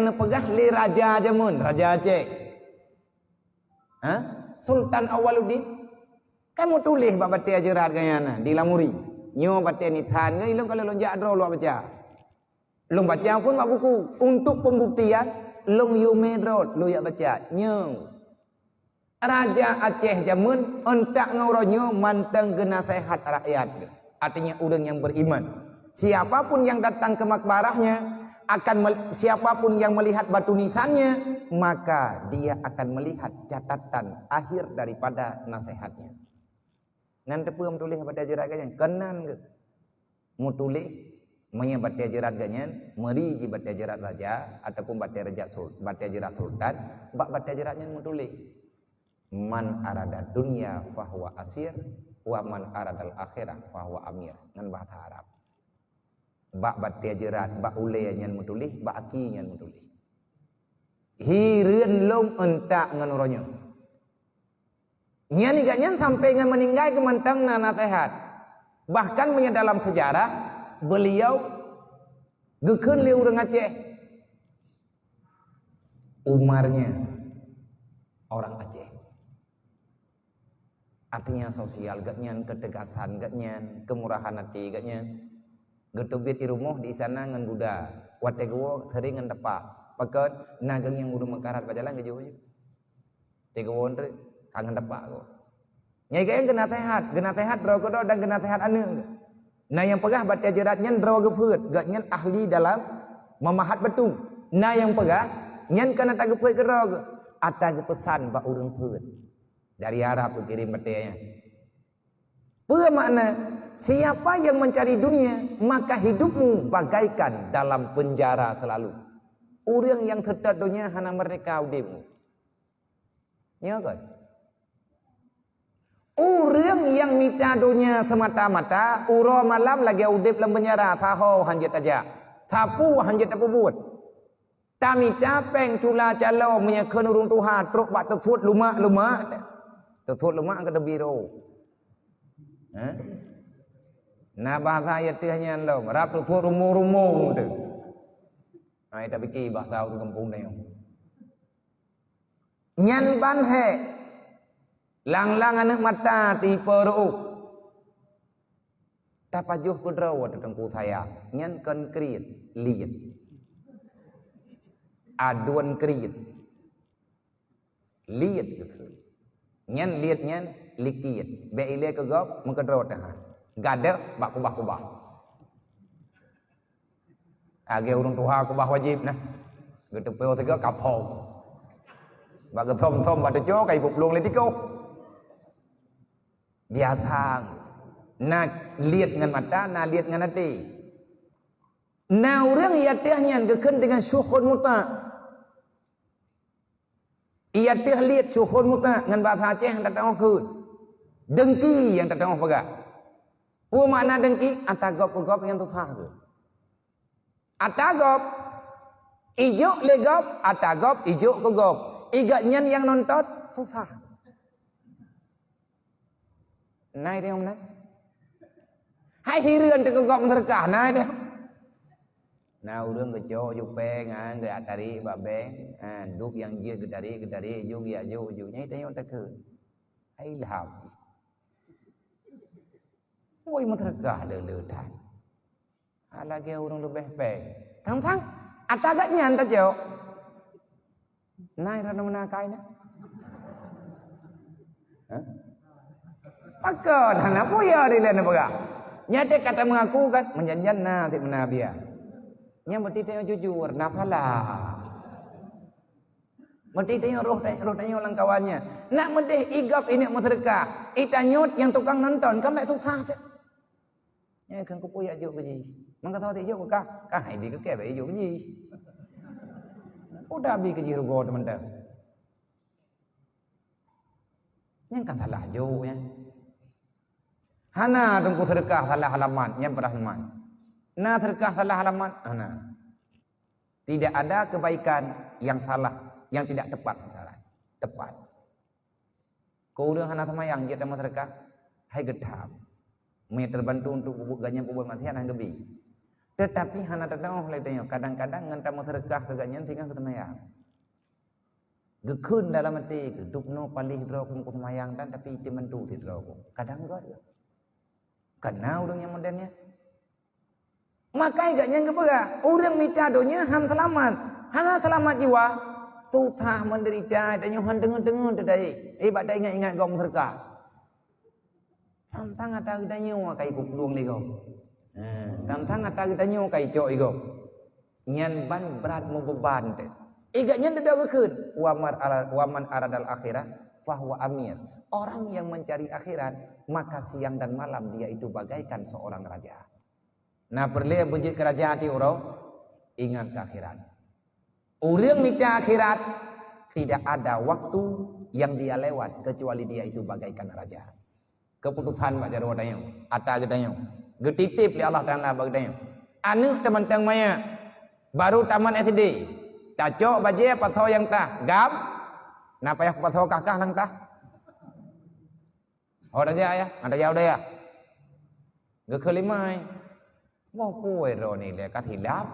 yang nepegah li raja jamun, raja Aceh. Ha? Sultan Awaluddin. Kamu tulis bab batia jerat gayana di lamuri. Nyo batia nithan ngai long kalau lonjak adro lo baca. Long baca pun bab buku untuk pembuktian long yume drot lo ya baca. Nyo. Raja Aceh jamun entak ngauronyo manteng ge nasihat rakyat. Artinya orang yang beriman. Siapapun yang datang ke makbarahnya siapapun yang melihat batu nisannya, maka dia akan melihat catatan akhir daripada nasihatnya. Ngan tepu tulis baca jerat ganyan, kenan ke? Mu tulis maya baca jerat ganyan, meri ji baca jerat raja ataupun baca jerat sultan, baca jeratnya mu tulis. Man arada dunia fahuwa asir, wa man aradal akhirah fahuwa amir. Ngan bahasa Arab. Bak batia jerat, bak ulai nyan mutulih, bak aki nyan mutulih. Hireun long entak ngan uronyo. Nyan iga nyan sampai ngan meninggal ke mantang nasihat. Bahkan dalam sejarah beliau gekeun li urang Aceh. Umarnya orang Aceh. Artinya sosial gak nyan, ketegasan gak nyan, kemurahan hati gak nyan. Getubit di rumah di sana ngan Buddha. Wategowo tering ngan tepak. Pakat nagang yang udah mekarat bajalan ke jauh. Tegowo ntre kangen tepak ko. Nyai kaya kena tehat draw ko dan kena tehat ane. Nah yang pegah baca jeratnya draw gefeut, gak nyan ahli dalam memahat betung. Nah yang pegah nyan kana tak gefeut ke draw. Ata pesan ba urang feut. Dari Arab kirim batenya. Apa makna? Siapa yang mencari dunia, maka hidupmu bagaikan dalam penjara selalu. Orang yang tetap dunia hana merdeka udipmu. Ya kan? Orang yang minta dunia semata-mata, uro malam lagi udip dalam penjara, tahu hanjat aja. Tapu hanjat apa buat? Tamita peng cula calo menyekun urung Tuhan, truk bak tetut lumak. Tetut lumak ke debiro. Nah bahasa ayatnya lo, rap tutut rumo tu. Nah kita fikir bahasa orang kampung ni. Nyan ban he, lang anak mata tipe ruh. Tapajuh kudrawat tengku saya, nyan konkret liat. Aduan kriit, liat gitu. Nyan liat nyan likiat, be ile kegop mengkedrawat dah. Gada bak kubah. Age urung tuha kubah wajib nah. Gitu peo tiga kapau. Bak thom bak tejo kai bublung le tiko. Biatang. Nak lihat dengan mata, nak lihat dengan hati. Nah orang ia tehnya gekeun dengan syuhud muta. Ia teh lihat syuhud muta dengan bahasa Aceh yang datang keun. Dengki yang datang pegah. Apa makna dengki? Atagop yang tutah ke. Atagop ijo legop, atagop ijo kegop. Igatnya yang nonton susah. Nai dia omnai. Hai hireun teu kegop terkah nai dia. Nah urang keco jupe ngan ge atari babeng, dup yang dia gedari ju ya ju nyai teh teh keun. Hai lam. Woi mentergah leutan. Lagi orang lebih baik. Tang atagaknya anta jauh. Nai rana menakai na. Pakon hana puya di lain apa? Nyate kata mengaku kan menjanjian nanti menabia. Nya mesti tanya jujur, nafalah. Mesti tanya roh tanya orang kawannya. Nak mesti igap ini mentergah. Itanyut yang tukang nonton kan mek susah deh. Nya kan ku puya jo cái gì? Mang ka tho ti jo ka hai bi ka ke be jo cái gì? Udah bi cái gì rugo teman-teman. Nya kan salah jo nya. Hana tunggu sedekah salah halaman, yang berahman. Nah sedekah salah halaman, hana. Tidak ada kebaikan yang salah, yang tidak tepat sasaran. Tepat. Kau udah hana sama yang dia sama sedekah, hai gedam. Mai terbantu untuk bubuk ganyan bubuk matian hang gebi. Tetapi hana tadau oleh dia kadang-kadang nganta mau terkah kagaknya tinggal ke temayang. Gekun dalam hati dukno palih dro kum temayang dan tapi itu mentu ti dro kum. Kadang enggak. Karena orang yang modernnya. Maka agaknya kepada orang minta donya han selamat. Han selamat jiwa. Tutah menderita dan yuhan dengar-dengar tadi. Badak ingat-ingat kau terkah. Tantang ada kita nyawa kai pukluang ni kau. Tantang ada kita nyawa kai cok iko. Nyan ban berat mau beban te. Igaknya tidak kekun. Waman aradal akhirah fahuwa amir. Orang yang mencari akhirat maka siang dan malam dia itu bagaikan seorang raja. Nah perlu bujit kerajaan ti urau ingat ke akhirat. Orang minta akhirat tidak ada waktu yang dia lewat kecuali dia itu bagaikan raja. Keputusan Pak Jarwo tanya, ata gedanya. Getitip li Allah Taala bagdanya. Anu teman-teman maya baru taman SD. Tacok baje patho yang tah, gam. Napa ya patho kakah nang tah? Ada ya, ada ya udah ya. Gekelimai. Mau kue ro ni le kat hilap.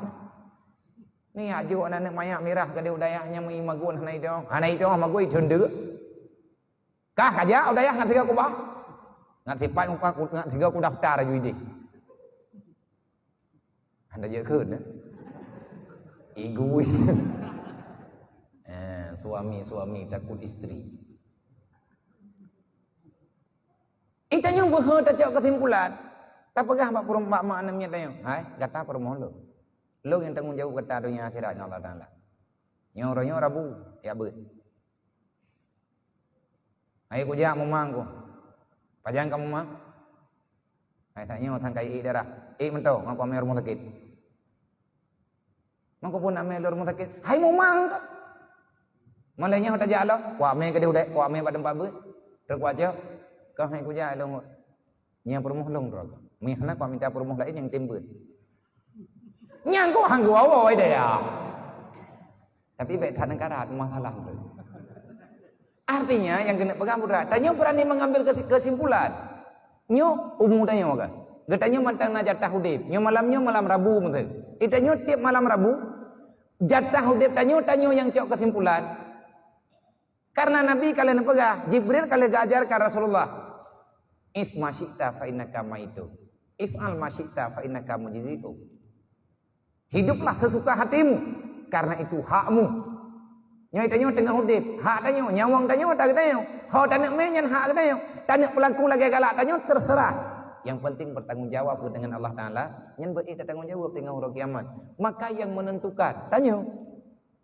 Ni aju anak maya merah ke dia udayahnya mengimagun hanai dong. Hanai dong magui cundu. Kah aja udayah ngan tiga kubah. Ngan tipai umpa ngan tiga ku daftar aju ini. Anda je keun. Egois. Suami takut istri. Itanya berhut tak kesimpulan. Tak pegah mak purum mak namanya tanya. Hai, kata permohon lo. Lo yang tanggung jawab kata dunia akhirat Allah Taala. Nyoranya rabu ya bet. Hai ku jak memang ku. Pajang kamu mang. Hai tanya thang kai darah. Mento ngaku ame rumah sakit. Mangko pun ame rumah sakit. Hai memang ke. Malainya hota jak lo. Ku ame ke dia ku ame badem babut. Terus ku aja. Kau hai ku jak lo. Nya permoh long ro. Mihna ku minta permoh lain yang timbun. Nyang kau hanggu awal dia ya. Tapi baik tak negara masalah. Artinya yang kena pegang berat. Tanya berani mengambil kesimpulan. Nyo umum tanya kan. Getanya mantan jatah hudib. Nyo malamnya malam Rabu mungkin. Itanya tiap malam Rabu jatah hudib tanya yang cok kesimpulan. Karena Nabi kalian pegang, Jibril kalian ajarkan Rasulullah. Isma syi'ta fa innaka maitu. If'al ma syi'ta fa innaka mujiziku. Hiduplah sesuka hatimu karena itu hakmu. Nyai tanya tengah hudib, hak tanya, nyawang tanya, tak tanya. Kau tanya menyan hak tanya, tanya pelaku lagi galak tanya terserah. Yang penting bertanggung jawab dengan Allah Taala. Yang berita tanggung jawab tengah hari kiamat. Maka yang menentukan, tanya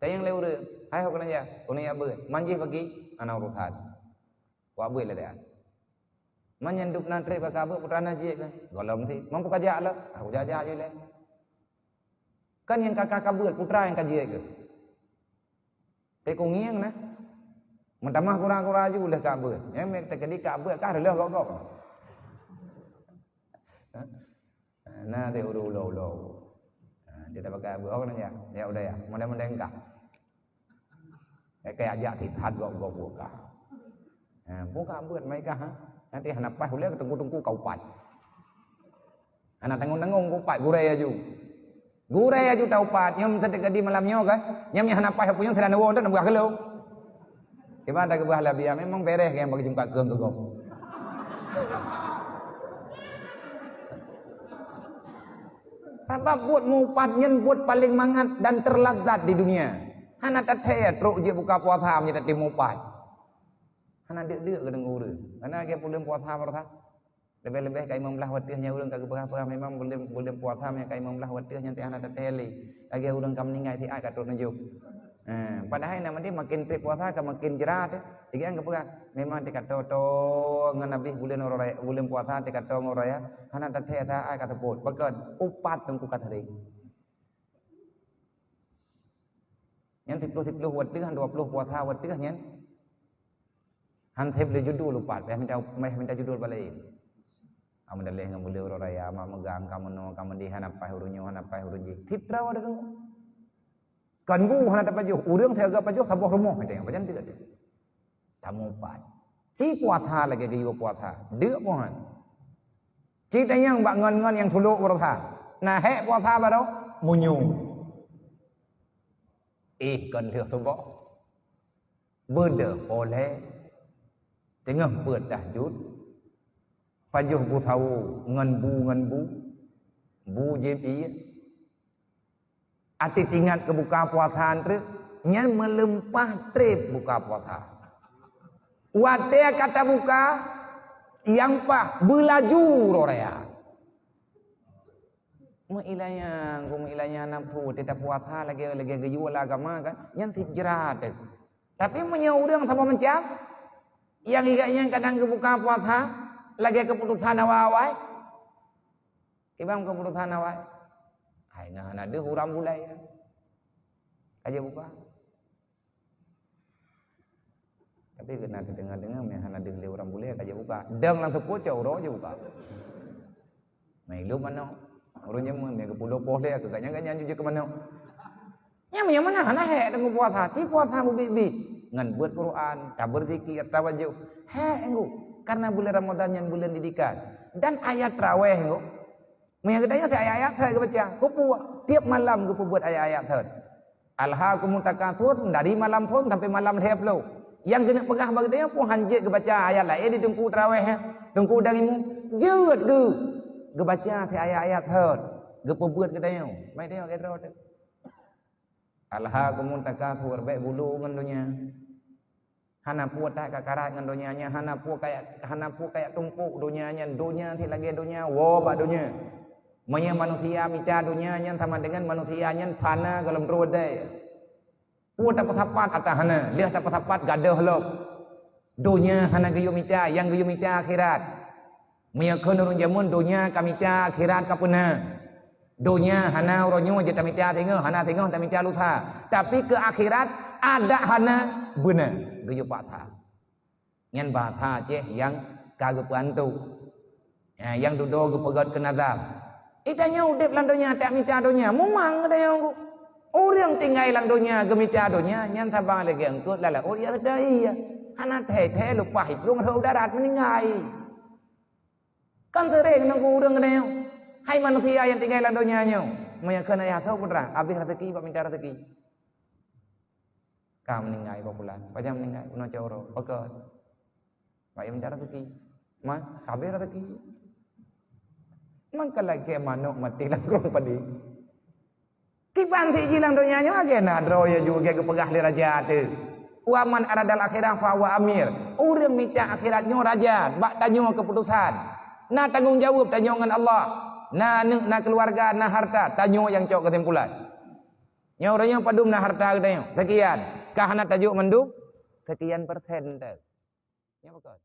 yang lewat, hai kau nanya, kau nanya ber, manjih bagi anak urusan. Kau ber lah dia. Menyenduk nanti pakai apa putra najib kan? Golong sih, mampu kajak lah, aku jajak je lah. Kan yang kakak kabul putra yang kaji ke. Tekung ngiang nah. Mentamah kurang-kurang aja udah kabul. Yang mereka kedi kabul kah dah gok-gok. Nah dia ulo. Dia dah pakai kabul orang ya. Ya udah ya. Mudah-mudahan enggak. Kayak ajak titat gok-gok buka. Buka kabul mereka ha. Nanti anak pas boleh ketunggu-tunggu kau pat. Anak tanggung-tanggung kau pat gurai aja. Gurai aja tahu pat, nyam sedek di malamnya kan, nyam yang apa yang punya sedang nawa dan buah kalau. Gimana tak buah labia memang beres yang bagi jumpa ke kau. Sebab buat mupatnya buat paling mangat dan terlazat di dunia. Anak teteh teruk je buka puasa menjadi timupat. Anak dia ke dengur. Karena dia pulang puasa berapa? Lebih-lebih kai membelah watihnya urang kagak berapa memang boleh puasa me kai membelah watihnya teh anak teteli lagi urang kam ningai ti akat tunjuk. Padahal nama dia makin puasa ke makin jerat. Iki anggap apa? Memang dekat to ngan nabi bulan puasa dekat to ngoraya anak teteh ta akat teput. Bagan upat tengku katering. Yang 10 watih 20 puasa watihnya. Han tep le judul upat minta judul balik. Kamu dah leh ngambil orang raya, mak megang kamu di hanapai hurunyo hanapai hurunji. Tipra ada dong. Kan bu hanap pajuh, urang tiaga pajuh sabuh rumah kita yang macam tidak dia. Tamu pat. Si puasa lagi dia puasa, dia pohon. Cita yang bak ngon yang tuluk puasa. Nah hek puasa apa dong? Munyu. Kan lihat tu bok. Benda boleh. Tengah bertahajud. Pajuh bu tahu ngan bu. Bu JP. Ati tinggal ke buka puasa tu. Nyan melempah trip buka puasa. Wate kata buka. Yang pah belaju roraya. Muilanya nampu tidak puasa lagi gayul agama kan yang hijrah dek. Tapi menyau sama mencap yang igaknya kadang kebuka puasa lagi keputusan awal. Ibang keputusan awal. Hai ngana de huram bulai. Aja buka. Tapi kena dengar-dengar mehana de huram bulai aja buka. Dang langsung kocau ro aja buka. Mai lu mana? Orangnya mana ke pulau boleh ke ganyan juga ke mana? Yang mana hana he dengan puasa, ci puasa bubi ngan buat Quran, tak berzikir, tak wajib. He engu karena bulan Ramadan yang bulan didikan dan ayat raweh engu. Yang kedanya ayat-ayat saya baca. Kupu tiap malam kupu buat ayat-ayat saya. Alhaakumut takatsur dari malam pun sampai malam tiap lo. Yang kena pegah bagdanya pun hanjit ke baca ayat lain di tungku raweh, tungku darimu jeut ke. Gebaca the ayat-ayat thot, gepebuat ke dayo, mai dayo ke rod. Alhaakumut takatsur baik bulu ngan dunia. Hana puat tak kakarat ngan dunianya, hana pu kayak tumpuk dunianya, dunia ti lagi dunia, wo ba dunia. Maya manusia mica dunianya sama dengan manusia nya fana dalam rod dai. Pu tak pasapat atah hana, lihat tak pasapat gadah lop. Dunia hana gayu mica, yang gayu mica akhirat. Maya kenurun jamun dunia kamita akhirat kapuna. Dunia hana uronyo je tamita tengok, hana tengok tamita lutha. Tapi ke akhirat ada hana benar. Geyo patha. Ngan batha je yang kagak pantu. Ya, yang dudo ge pegat ke nazam. Itanya udip lan dunia tak mita dunia. Mumang ada yang orang tinggal lan dunia gemita dunia nyan sabang lagi angkut lala. Oh ya ada iya. Hana teh lupa hiplung rau darat meninggal. Kan sering nunggu urang kena. Hai manusia yang tinggal dalam dunianya. Meyakan ayat tahu putra, habis rezeki, bab minta rezeki. Kau meninggal popular, pajam meninggal, puno coro, pekat. Bab minta rezeki. Mah, kabeh rezeki. Mangka lagi manuk mati langkrung padi. Kipan ti jilang dunianya agena droya juga ke pegah li raja tu. Wa man aradal akhirah fa wa amir. Urang minta akhiratnya raja, bak tanyo keputusan. Nah tanggung jawab tanya dengan Allah. Nah keluarga, nah harta tanya yang cok kesimpulan. Yang orangnya padum nah harta tanya. Sekian. Kah nak tajuk menduk? Sekian persen dah. Ya betul.